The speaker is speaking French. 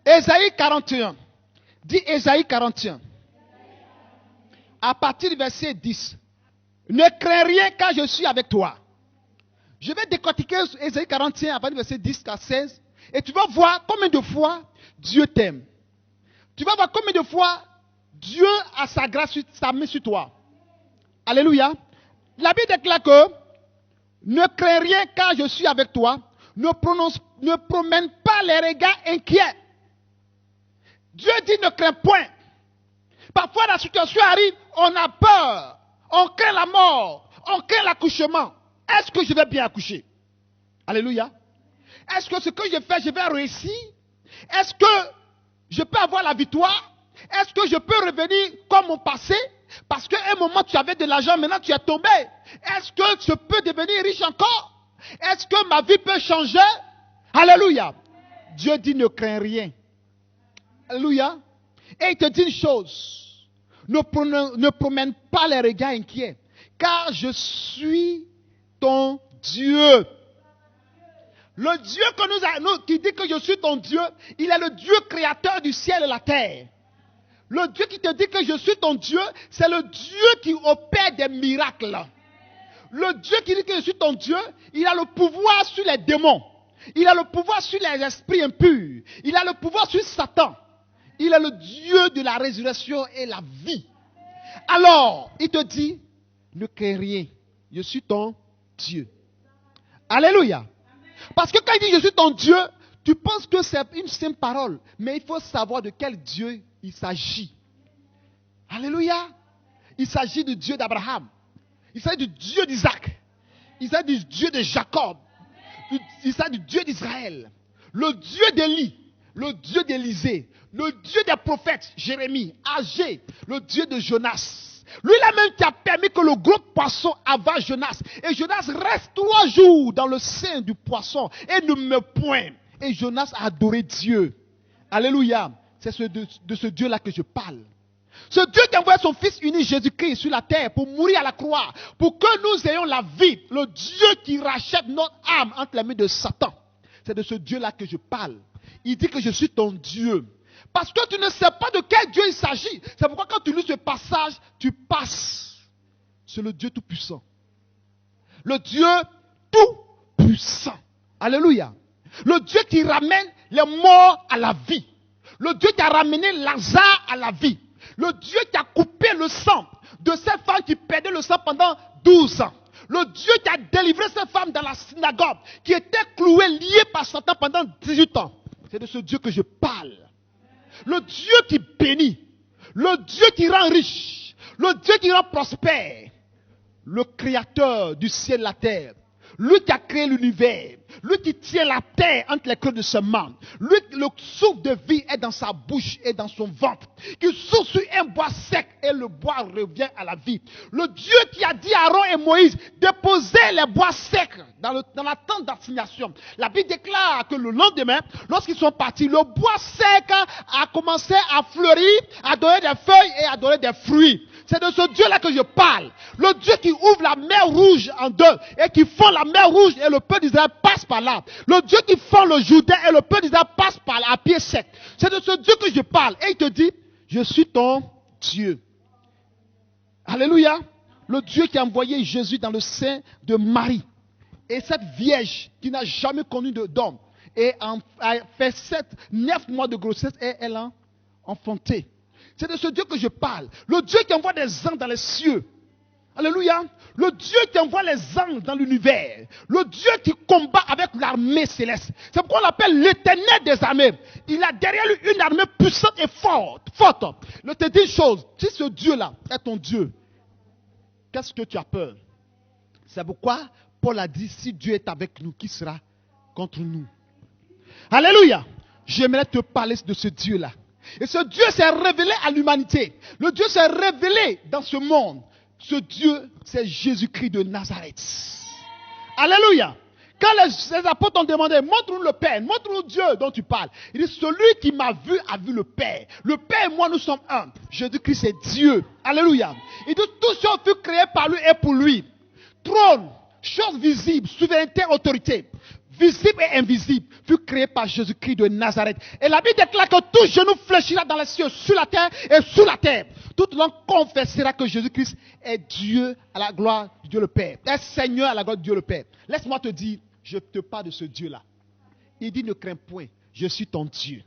Ésaïe 41. Dis Ésaïe 41. À partir du verset 10. Ne crains rien car je suis avec toi. Je vais décortiquer Ésaïe 41 à partir du verset 10 à 16. Et tu vas voir combien de fois Dieu t'aime. Tu vas voir combien de fois Dieu a sa grâce, sa main sur toi. Alléluia. La Bible déclare que ne crains rien car je suis avec toi. Ne promène pas les regards inquiets. Dieu dit ne crains point. Parfois la situation arrive, on a peur. On craint la mort. On craint l'accouchement. Est-ce que je vais bien accoucher? Alléluia. Est-ce que ce que je fais, je vais réussir? Est-ce que je peux avoir la victoire? Est-ce que je peux revenir comme mon passé? Parce qu'à un moment tu avais de l'argent, maintenant tu es tombé. Est-ce que je peux devenir riche encore? Est-ce que ma vie peut changer? Alléluia. Dieu dit ne crains rien. Alléluia. Et il te dit une chose. Ne promène pas les regards inquiets. Car je suis ton Dieu. Le Dieu qui dit que je suis ton Dieu, il est le Dieu créateur du ciel et de la terre. Le Dieu qui te dit que je suis ton Dieu, c'est le Dieu qui opère des miracles. Le Dieu qui dit que je suis ton Dieu, il a le pouvoir sur les démons. Il a le pouvoir sur les esprits impurs. Il a le pouvoir sur Satan. Il est le Dieu de la résurrection et la vie. Alors, il te dit, ne crains rien. Je suis ton Dieu. Alléluia. Parce que quand il dit je suis ton Dieu, tu penses que c'est une simple parole. Mais il faut savoir de quel Dieu il s'agit. Alléluia. Il s'agit du Dieu d'Abraham. Il s'agit du Dieu d'Isaac. Il s'agit du Dieu de Jacob. Il s'agit du Dieu d'Israël. Le Dieu d'Élie. Le Dieu d'Élisée. Le Dieu des prophètes. Jérémie, Agé. Le Dieu de Jonas. Lui-là même qui a permis que le gros poisson avale Jonas. Et Jonas reste 3 jours dans le sein du poisson et ne meurt point. Et Jonas a adoré Dieu. Alléluia. C'est de ce Dieu-là que je parle. Ce Dieu qui a envoyé son Fils unique Jésus-Christ sur la terre pour mourir à la croix. Pour que nous ayons la vie. Le Dieu qui rachète notre âme entre les mains de Satan. C'est de ce Dieu-là que je parle. Il dit que je suis ton Dieu. Parce que tu ne sais pas de quel Dieu il s'agit. C'est pourquoi quand tu lis ce passage, tu passes. C'est le Dieu tout-puissant. Le Dieu tout-puissant. Alléluia. Le Dieu qui ramène les morts à la vie. Le Dieu qui a ramené Lazare à la vie. Le Dieu qui a coupé le sang de cette femme qui perdait le sang pendant 12 ans. Le Dieu qui a délivré cette femme dans la synagogue, qui était clouée, liée par Satan pendant 18 ans. C'est de ce Dieu que je parle. Le Dieu qui bénit, le Dieu qui rend riche, le Dieu qui rend prospère, le créateur du ciel et de la terre, lui qui a créé l'univers, lui qui tient la terre entre les creux de ses mains, lui, le souffle de vie est dans sa bouche et dans son ventre, qui souffle sur un bois sec et le bois revient à la vie. Le Dieu qui a dit à Aaron et Moïse, déposez les bois secs dans la tente d'assignation. La Bible déclare que le lendemain, lorsqu'ils sont partis, le bois sec a commencé à fleurir, à donner des feuilles et à donner des fruits. C'est de ce Dieu-là que je parle. Le Dieu qui ouvre la mer rouge en deux et qui fend la mer rouge et le peuple d'Israël passe par là. Le Dieu qui fend le Jourdain et le peuple d'Israël passe par là à pied sec. C'est de ce Dieu que je parle. Et il te dit, je suis ton Dieu. Alléluia. Le Dieu qui a envoyé Jésus dans le sein de Marie. Et cette vierge qui n'a jamais connu d'homme et a fait 9 mois de grossesse et elle a enfanté. C'est de ce Dieu que je parle. Le Dieu qui envoie des anges dans les cieux. Alléluia. Le Dieu qui envoie les anges dans l'univers. Le Dieu qui combat avec l'armée céleste. C'est pourquoi on l'appelle l'Éternel des armées. Il a derrière lui une armée puissante et forte. Je te dis une chose. Si ce Dieu-là est ton Dieu, qu'est-ce que tu as peur? C'est pourquoi Paul a dit, si Dieu est avec nous, qui sera contre nous? Alléluia. J'aimerais te parler de ce Dieu-là. Et ce Dieu s'est révélé à l'humanité. Le Dieu s'est révélé dans ce monde. Ce Dieu, c'est Jésus-Christ de Nazareth. Alléluia. Quand les apôtres ont demandé, montre-nous le Père, montre-nous Dieu dont tu parles. Il dit, celui qui m'a vu a vu le Père. Le Père et moi, nous sommes un. Jésus-Christ, c'est Dieu. Alléluia. Il dit, tout ce fut créé par lui et pour lui. Trône, choses visibles, souveraineté, autorité. visible et invisible, fut créé par Jésus-Christ de Nazareth. Et la Bible déclare que tout genou fléchira dans les cieux, sur la terre et sous la terre. Toute langue confessera que Jésus-Christ est Dieu à la gloire de Dieu le Père. Est Seigneur à la gloire de Dieu le Père. Laisse-moi te dire, je te parle de ce Dieu-là. Il dit, ne crains point, je suis ton Dieu.